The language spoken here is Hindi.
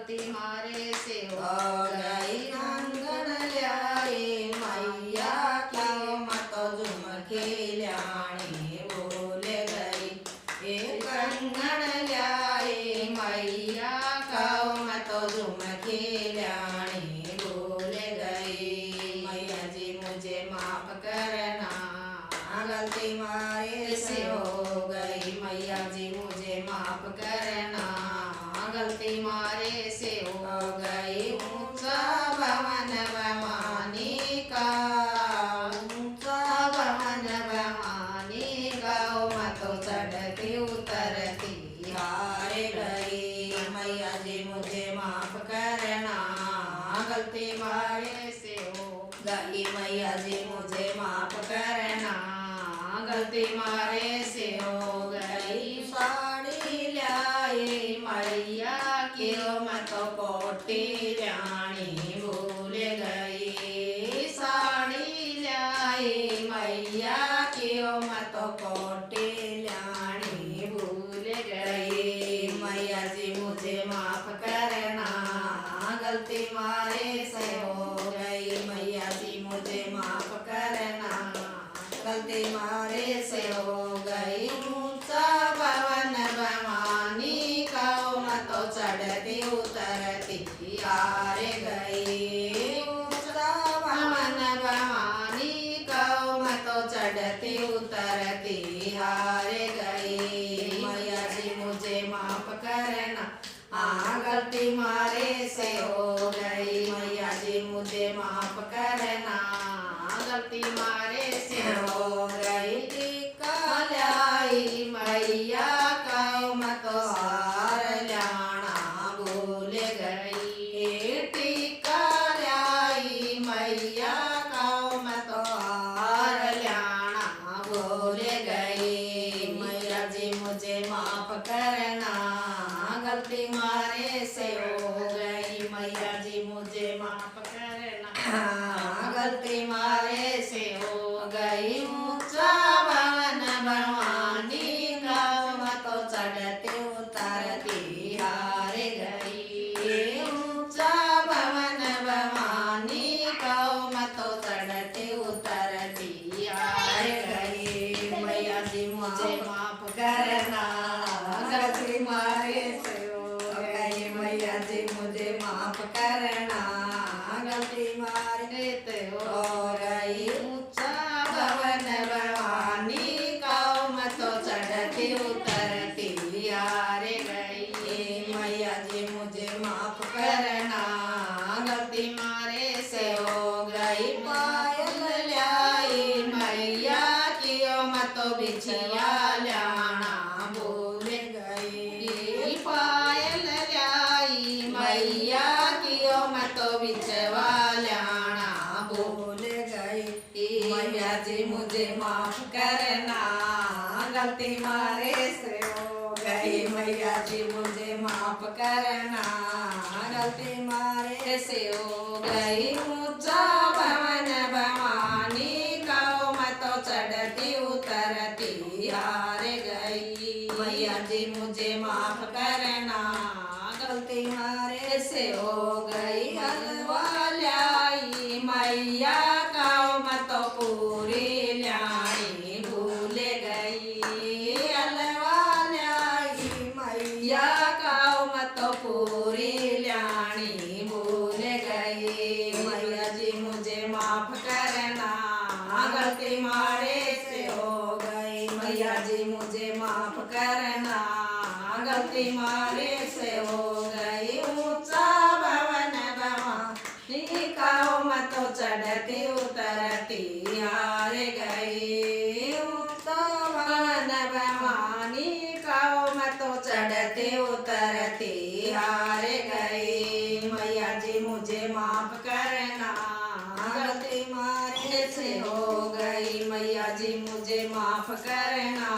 गलती मारे से हो गई कंगन ल्याए मैया की मत झुम खिलानी भूल गई ए कंगन ल्याए मैया का मत झुम खिलानी भूल गई मैया जी मुझे माफ करना गलती मारे से हो गई मैया जी मुझे माफ करना गलती मारे से हो गई ऊंचा भवन भवानी का ऊंचा भवन भवानी का मत चढ़ती उतरती हार गई मैया जी मुझे माफ करना गलती मारे से हो गई मैया जी मुझे माफ करना गलती मारे से हो गई साड़ी लाई मैया की मत कोटी जानी भूल गई साड़ी लाई मैया की मत कोटी जानी भूल गई मैया जी मुझे माफ करना गलती मारे से हो गई मैया जी मुझे माफ करना गलती मारे से हो गई ऊंचा भवन भवानी का मत चढ़ती उतरती हार गई ऊंचा भवन भवानी का मत चढ़ती उतरती हार गई मैया जी मुझे माफ करना गलती मारे से हो गई मैया जी मुझे माफ करना गलती मारे से हो गई टीका लाई मैया का मत हार लाना भूल गई टीका लाई मैया का मत हार लाना भूल गई मैया जी मुझे माफ करना गलती मारे से हो गई मैया जी मुझे माफ करना गलती मारे से हो गई ऊंचा भवन भवानी का मत चढ़ती उतरती हार गई ऊंचा भवन भवानी का मत चढ़ती उतरती हार गई मैया जी मुझे माफ करना गलती मारे से हो गई मैया जी मुझे माफ करना गलती मारे से हो गई ऊंचा भवन भवानी का मत चढ़ती उतरती हार गई मैया जी मुझे माफ करना गलती मारे से हो गई पायल लाई मैया की मत बिछिया लाना भूल गई पायल लाई मैया की मत बिछवा लाना भूल गई मैया जी मुझे माफ करना गलती मारे से हो गई मैया जी मुझे माफ करना गलती मारे से हो गई ऊंचा भवन भवानी का मत चढ़ती उतरती हार गई मैया जी मुझे माफ करना गलती मारे से हो गई हलवा लाई मैया का मत पूरी लाई भूल गई हलवा लाई मैया का मत पूरी लाई भूल गई मैया जी मुझे माफ करना गलती मारे से हो गई मैया जी मुझे माफ करना गलती मारे से हो गई ऊंचा भवन भवानी का मत चढ़ती उतरती हार गई ऊंचा भवन भवानी का मत चढ़ती उतरती हार गई मैया जी मुझे माफ करना गलती मारे से हो गई मैया जी मुझे माफ करना